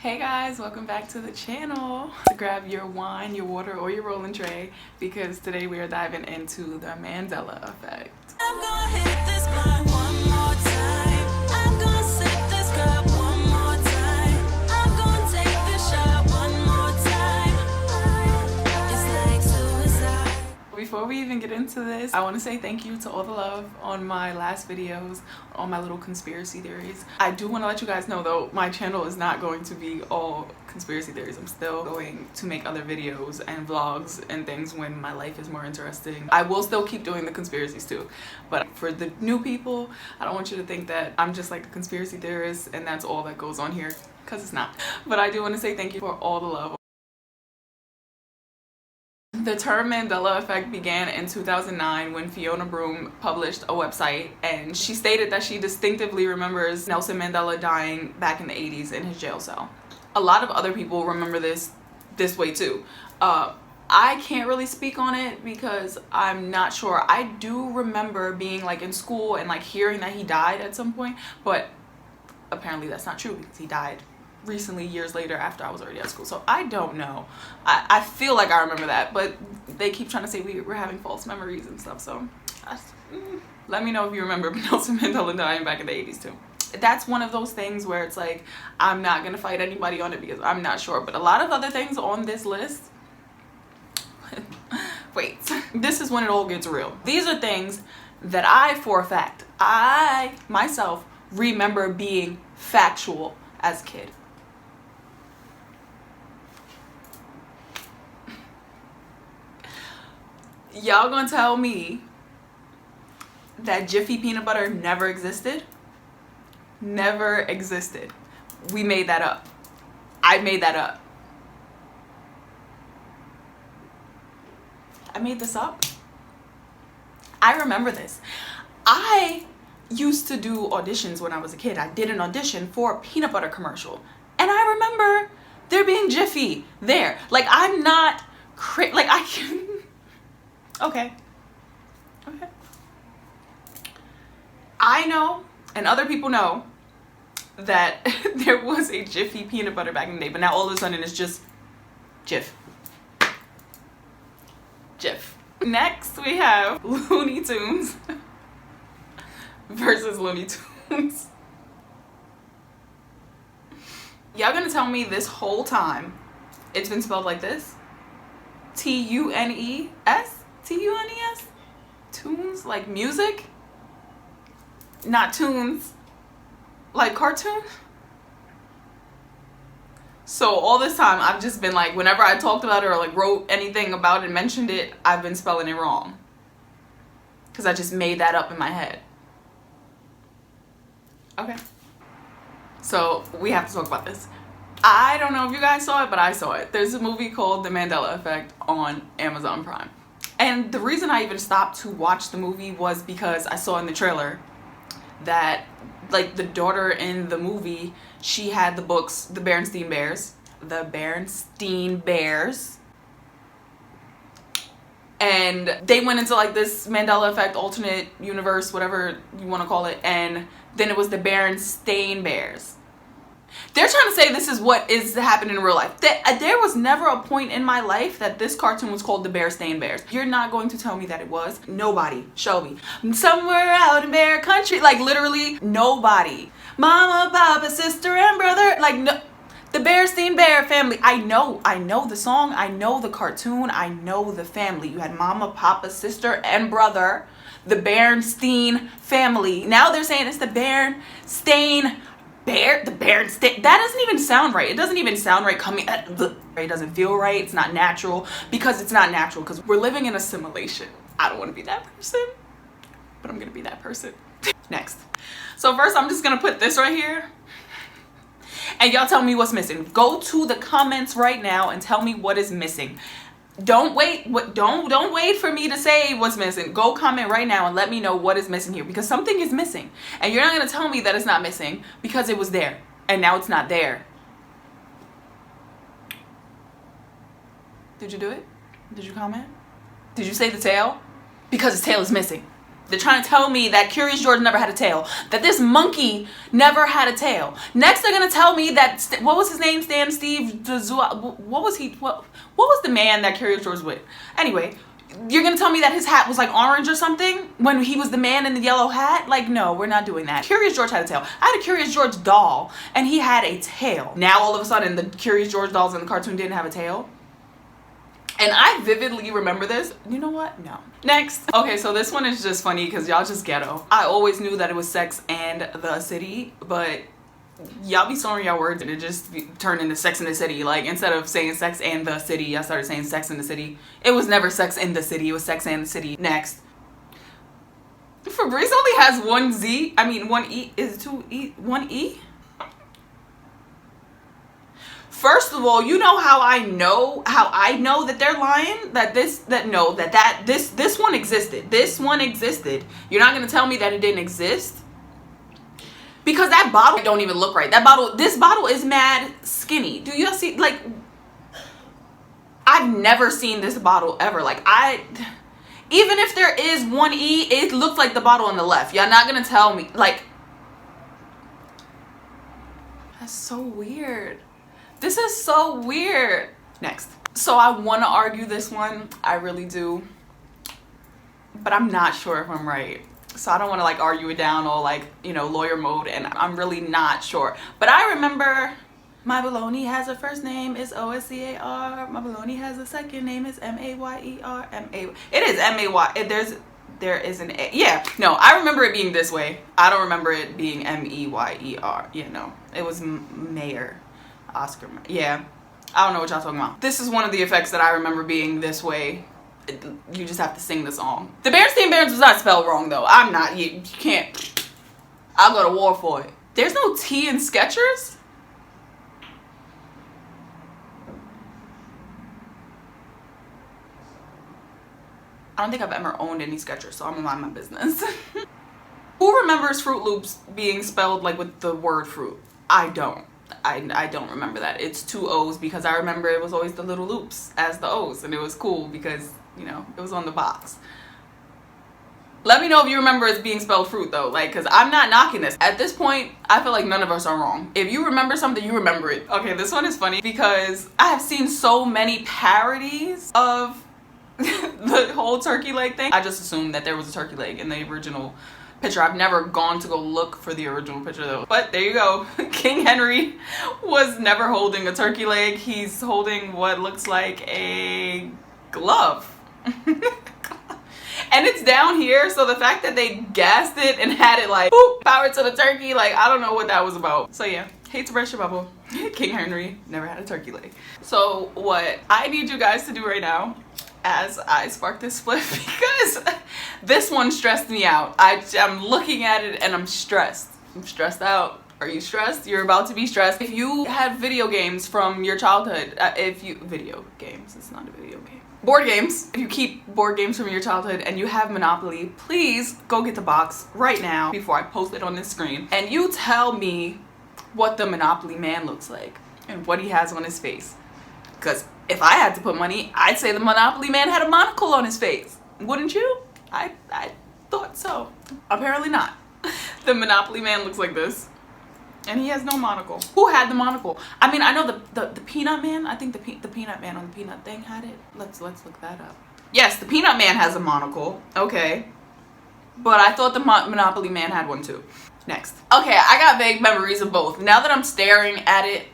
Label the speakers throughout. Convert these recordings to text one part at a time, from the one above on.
Speaker 1: Hey guys, welcome back to the channel. Grab your wine, your water, or your rolling tray because today we are diving into the Mandela effect. I'm gonna hit this blunt one more time. I'm gonna sip this cup one more time. I'm gonna take this shot one more time. It's like suicide. Before we even get into this, I want to say thank you to all the love on my last videos, on my little conspiracy theories. I do want to let you guys know though, my channel is not going to be all conspiracy theories. I'm still going to make other videos and vlogs and things when my life is more interesting. I will still keep doing the conspiracies too, but for the new people, I don't want you to think that I'm just like a conspiracy theorist and that's all that goes on here, because it's not. But I do want to say thank you for all the love. The term Mandela effect began in 2009 when Fiona Broome published a website, and she stated that she distinctively remembers Nelson Mandela dying back in the 80s in his jail cell. A lot of other people remember this way too. I can't really speak on it because I'm not sure. I do remember being like in school and like hearing that he died at some point, but apparently that's not true because he died recently, years later, after I was already at school. So I don't know. I feel like I remember that, but they keep trying to say we're having false memories and stuff. So let me know if you remember Nelson Mandela dying back in the 80s too. That's one of those things where it's like, I'm not gonna fight anybody on it because I'm not sure. But a lot of other things on this list, wait, this is when it all gets real. These are things that I, for a fact, I myself remember being factual as a kid. Y'all gonna tell me that Jiffy peanut butter never existed? Never existed. We made that up. I made that up. I made this up. I remember this. I used to do auditions when I was a kid. I did an audition for a peanut butter commercial, and I remember there being Jiffy there. Like, I'm not like I can. Okay. I know, and other people know, that there was a Jiffy peanut butter back in the day, but now all of a sudden it's just Jif. Next we have Looney Tunes versus Looney Tunes. Y'all gonna tell me this whole time it's been spelled like this? T-U-N-E-S? T-U-N-E-S? Tunes? Like music? Not tunes. Like cartoon? So all this time I've just been like, whenever I talked about it or like wrote anything about it, mentioned it, I've been spelling it wrong. Because I just made that up in my head. Okay. So we have to talk about this. I don't know if you guys saw it, but I saw it. There's a movie called The Mandela Effect on Amazon Prime. And the reason I even stopped to watch the movie was because I saw in the trailer that like the daughter in the movie, she had the books, The Berenstain Bears. And they went into like this Mandela Effect alternate universe, whatever you want to call it, and then it was the Berenstain Bears. They're trying to say this is what is happening in real life. There was never a point in my life that this cartoon was called the Berenstain Bears. You're not going to tell me that it was. Nobody. Show me. Somewhere out in Bear Country. Like literally nobody. Mama, papa, sister, and brother. Like no. The Berenstain Bear family. I know the song. I know the cartoon. I know the family. You had mama, papa, sister, and brother. The Berenstain family. Now they're saying it's the Berenstain the Berenstain. That doesn't even sound right. It doesn't even sound right coming. It doesn't feel right. It's not natural because it's not natural because we're living in a simulation. I don't want to be that person, but I'm gonna be that person. Next. So first, I'm just gonna put this right here, and y'all tell me what's missing. Go to the comments right now and tell me what is missing. Don't wait. Don't wait for me to say what's missing. Go comment right now and let me know what is missing here, because something is missing, and you're not gonna tell me that it's not missing because it was there and now it's not there. Did you do it? Did you comment? Did you say the tail? Because the tail is missing. They're trying to tell me that Curious George never had a tail, that this monkey never had a tail. Next, they're gonna tell me that what was his name? What was the man that Curious George was with? Anyway, you're gonna tell me that his hat was like orange or something when he was the man in the yellow hat? Like, no, we're not doing that. Curious George had a tail. I had a Curious George doll, and he had a tail. Now all of a sudden, the Curious George dolls in the cartoon didn't have a tail. And I vividly remember this. You know what? No. Next. Okay, so this one is just funny because y'all just ghetto. I always knew that it was Sex and the City, but y'all be throwing y'all words and it just turned into Sex and the City. Like, instead of saying Sex and the City, y'all started saying Sex and the City. It was never Sex in the City. It was Sex and the City. Next. Fabrice only has one Z. I mean, one E. Is it two E? One E? First of all, you know how I know that they're lying? This one existed. This one existed. You're not gonna tell me that it didn't exist? Because that bottle don't even look right. This bottle is mad skinny. Do y'all see? Like, I've never seen this bottle ever. Like, even if there is one E, it looks like the bottle on the left. Y'all not gonna tell me, like, that's so weird. This is so weird. Next. So I want to argue this one. I really do. But I'm not sure if I'm right. So I don't want to like argue it down all like, you know, lawyer mode. And I'm really not sure. But I remember my baloney has a first name is OSCAR. My baloney has a second name is MAYER. It is MAY. There is an A. Yeah. No, I remember it being this way. I don't remember it being MEYER. Yeah, no. It was Mayor. Oscar. Yeah, I don't know what y'all talking about. This is one of the effects that I remember being this way. You just have to sing the song. The Berenstain Bears was not spelled wrong though. I'm not. You can't. I'll go to war for it. There's no T in Skechers. I don't think I've ever owned any Skechers, so I'm gonna mind my business. Who remembers Fruit Loops being spelled like with the word fruit? I don't. I don't remember that. It's two O's because I remember it was always the little loops as the O's, and it was cool because, you know, it was on the box. Let me know if you remember it being spelled fruit though, like, because I'm not knocking this. At this point, I feel like none of us are wrong. If you remember something, you remember it. Okay, this one is funny because I have seen so many parodies of the whole turkey leg thing. I just assumed that there was a turkey leg in the original picture. I've never gone to go look for the original picture though. But there you go. King Henry was never holding a turkey leg. He's holding what looks like a glove. And it's down here, so the fact that they gassed it and had it like, boop, power to the turkey, like, I don't know what that was about. So yeah, hate to burst your bubble. King Henry never had a turkey leg. So what I need you guys to do right now as I spark this split, because this one stressed me out. I'm looking at it and I'm stressed. I'm stressed out. Are you stressed? You're about to be stressed. If you had video games from your childhood, video games, it's not a video game. Board games. If you keep board games from your childhood and you have Monopoly, please go get the box right now before I post it on this screen. And you tell me what the Monopoly man looks like and what he has on his face. Because if I had to put money, I'd say the Monopoly man had a monocle on his face. Wouldn't you? I thought so. Apparently not. The Monopoly man looks like this. And he has no monocle. Who had the monocle? I mean, I know the Peanut Man. I think the Peanut Man on the Peanut thing had it. Let's look that up. Yes, the Peanut Man has a monocle. Okay. But I thought the Monopoly Man had one too. Next. Okay, I got vague memories of both. Now that I'm staring at it,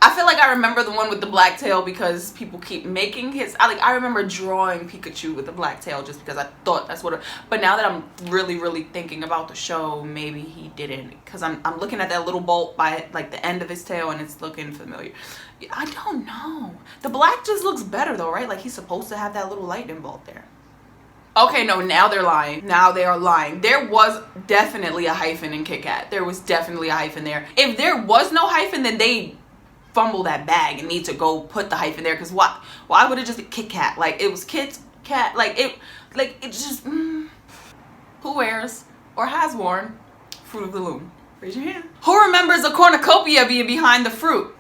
Speaker 1: I feel like I remember the one with the black tail because people keep making his. I remember drawing Pikachu with the black tail just because I thought that's what. But now that I'm really thinking about the show, maybe he didn't, because I'm looking at that little bolt by like the end of his tail and it's looking familiar. I don't know. The black just looks better though, right? Like he's supposed to have that little lightning bolt there. Okay, no, now they're lying. Now they are lying. There was definitely a hyphen in Kit Kat. There was definitely a hyphen there. If there was no hyphen, then they fumble that bag and need to go put the hyphen there, because why would it just be Kit Kat? Like, it was Kit Kat, like it just who wears or has worn Fruit of the Loom? Raise your hand. Who remembers a cornucopia being behind the fruit?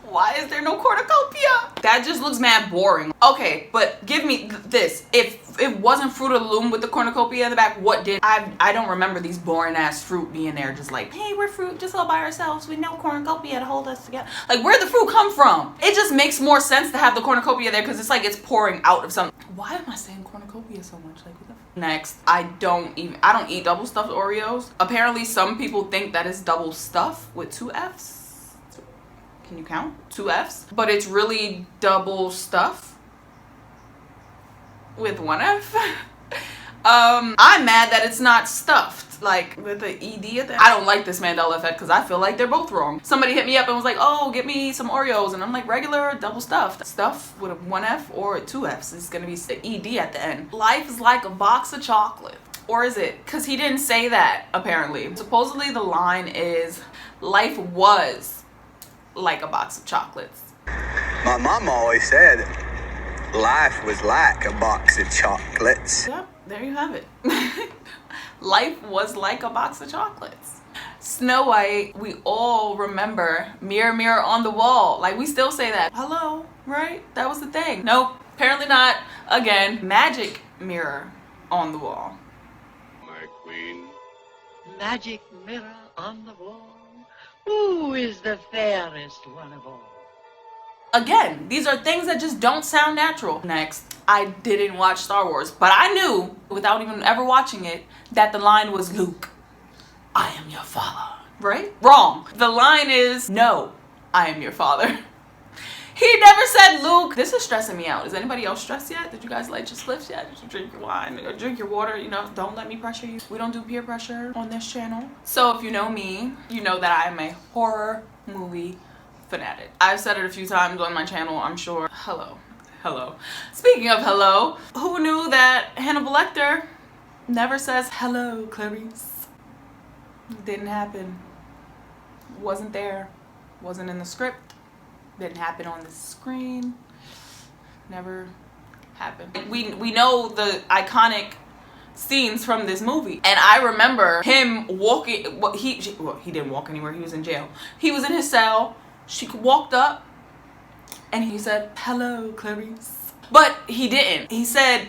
Speaker 1: Why is there no cornucopia? That just looks mad boring. Okay, but give me this. If it wasn't Fruit of the Loom with the cornucopia in the back, what did? I don't remember these boring ass fruit being there just like, hey, we're fruit just all by ourselves with no cornucopia to hold us together. Like, where'd the fruit come from? It just makes more sense to have the cornucopia there because it's like it's pouring out of something. Why am I saying cornucopia so much? Like, what the Next, I don't eat double stuffed Oreos. Apparently some people think that is double stuff with 2 F's. Can you count? 2 F's? But it's really double stuff with 1 F. I'm mad that it's not stuffed, like with the ED at the end. I don't like this Mandela effect because I feel like they're both wrong. Somebody hit me up and was like, oh, get me some Oreos. And I'm like, regular, double stuffed. Stuff with a 1 F or 2 F's. It's gonna be the ED at the end. Life is like a box of chocolate. Or is it? Because he didn't say that, apparently. Supposedly the line is, life was like a box of chocolates.
Speaker 2: My mom always said life was like a box of chocolates.
Speaker 1: Yep, there you have it. Life was like a box of chocolates. Snow White, we all remember mirror, mirror on the wall. Like, we still say that. Hello, right? That was the thing. Nope, apparently not. Again, magic mirror on the wall.
Speaker 3: My queen.
Speaker 4: Magic mirror on the wall. Who is the fairest one of all?
Speaker 1: Again, these are things that just don't sound natural. Next, I didn't watch Star Wars, but I knew, without even ever watching it, that the line was, Luke, I am your father. Right? Wrong. The line is, no, I am your father. He never said Luke. This is stressing me out. Is anybody else stressed yet? Did you guys light your spliffs yet? Did you drink your wine or drink your water? You know, don't let me pressure you. We don't do peer pressure on this channel. So if you know me, you know that I am a horror movie fanatic. I've said it a few times on my channel, I'm sure. Hello. Speaking of hello, who knew that Hannibal Lecter never says hello, Clarice? Didn't happen. Wasn't there. Wasn't in the script. Didn't happen on the screen. Never happened. We know the iconic scenes from this movie, and I remember him walking. Well, he didn't walk anywhere. He was in jail. He was in his cell. She walked up, and he said, "Hello, Clarice," but he didn't. He said,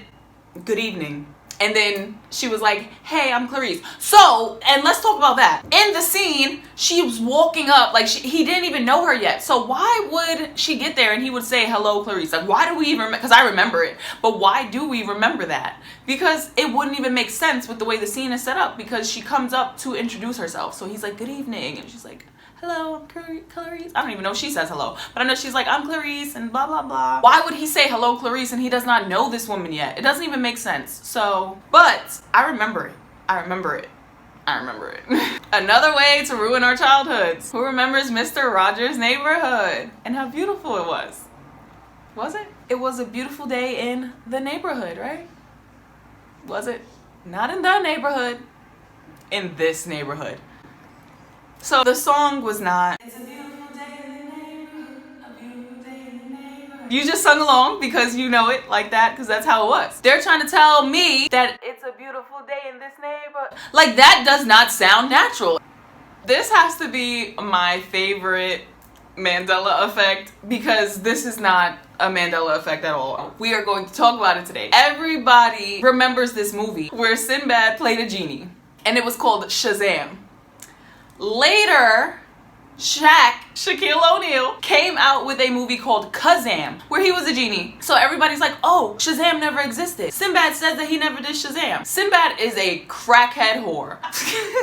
Speaker 1: "Good evening." And then she was like, hey, I'm Clarice. So, and let's talk about that. In the scene, she was walking up, like he didn't even know her yet. So why would she get there and he would say, hello, Clarice? Like, why do we even, because I remember it, but why do we remember that? Because it wouldn't even make sense with the way the scene is set up, because she comes up to introduce herself. So he's like, good evening. And she's like, hello, I'm Clarice. I don't even know if she says hello, but I know she's like, I'm Clarice and blah, blah, blah. Why would he say hello, Clarice, and he does not know this woman yet? It doesn't even make sense. So, but I remember it. I remember it. Another way to ruin our childhoods. Who remembers Mr. Rogers' Neighborhood and how beautiful it was? Was it? It was a beautiful day in the neighborhood, right? Was it? Not in the neighborhood. In this neighborhood. So the song was not, it's a beautiful day in the neighborhood, a beautiful day in the neighborhood. You just sung along because you know it like that, because that's how it was. They're trying to tell me that it's a beautiful day in this neighborhood. Like, that does not sound natural. This has to be my favorite Mandela effect, because this is not a Mandela effect at all. We are going to talk about it today. Everybody remembers this movie where Sinbad played a genie, and it was called Shazam. Later, Shaquille O'Neal came out with a movie called Kazam, where he was a genie. So everybody's like, oh, Shazam never existed. Sinbad says that he never did Shazam. Sinbad is a crackhead whore.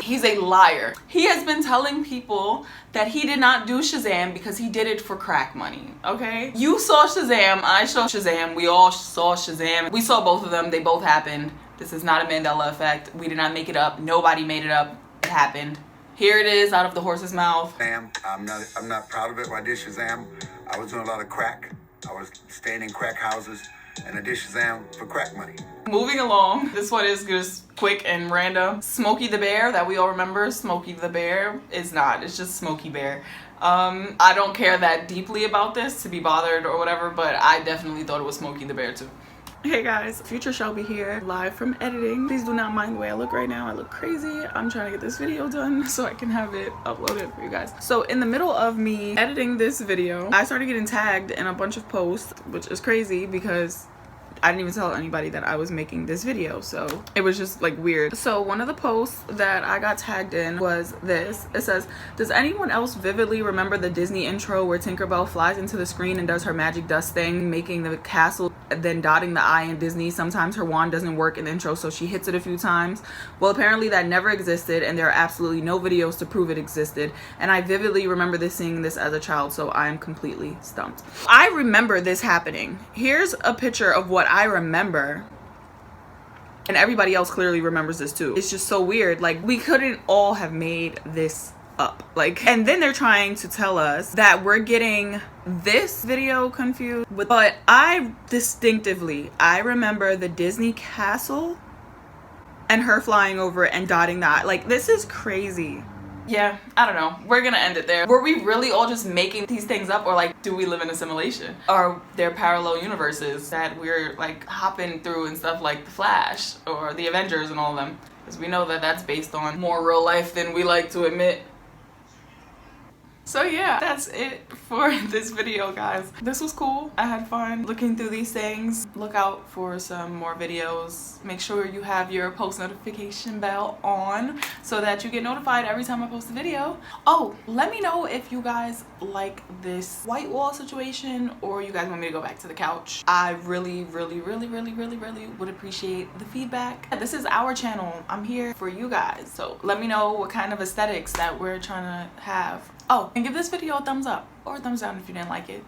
Speaker 1: He's a liar. He has been telling people that he did not do Shazam because he did it for crack money, okay? You saw Shazam, I saw Shazam, we all saw Shazam. We saw both of them, they both happened. This is not a Mandela effect. We did not make it up. Nobody made it up. It happened. Here it is, out of the horse's mouth.
Speaker 2: I'm not proud of it when I did Shazam. I was doing a lot of crack. I was staying in crack houses, and I did Shazam for crack money.
Speaker 1: Moving along, this one is just quick and random. Smokey the Bear, that we all remember. Smokey the Bear is not, it's just Smokey Bear. I don't care that deeply about this to be bothered or whatever, but I definitely thought it was Smokey the Bear too. Hey guys, Future Shelby here, live from editing. Please do not mind the way I look right now. I look crazy. I'm trying to get this video done so I can have it uploaded for you guys. So in the middle of me editing this video, I started getting tagged in a bunch of posts, which is crazy because I didn't even tell anybody that I was making this video, so it was just like weird. So one of the posts that I got tagged in was this. It says, does anyone else vividly remember the Disney intro where Tinkerbell flies into the screen and does her magic dust thing, making the castle, then dotting the I in Disney? Sometimes her wand doesn't work in the intro, so she hits it a few times. Well, apparently that never existed, and there are absolutely no videos to prove it existed, and I vividly remember seeing this as a child, so I am completely stumped. I remember this happening. Here's a picture of what I remember, and everybody else clearly remembers this too. It's just so weird. Like, we couldn't all have made this up. Like, and then they're trying to tell us that we're getting this video confused with, but I remember the Disney castle and her flying over and dotting that. Like, this is crazy. Yeah, I don't know. We're gonna end it there. Were we really all just making these things up, or like, do we live in a simulation? Are there parallel universes that we're like hopping through and stuff, like The Flash or The Avengers and all of them? Because we know that that's based on more real life than we like to admit. So yeah, that's it for this video, guys. This was cool. I had fun looking through these things. Look out for some more videos. Make sure you have your post notification bell on so that you get notified every time I post a video. Oh, let me know if you guys like this white wall situation or you guys want me to go back to the couch. I really would appreciate the feedback. This is our channel. I'm here for you guys. So let me know what kind of aesthetics that we're trying to have. Oh, and give this video a thumbs up or a thumbs down if you didn't like it.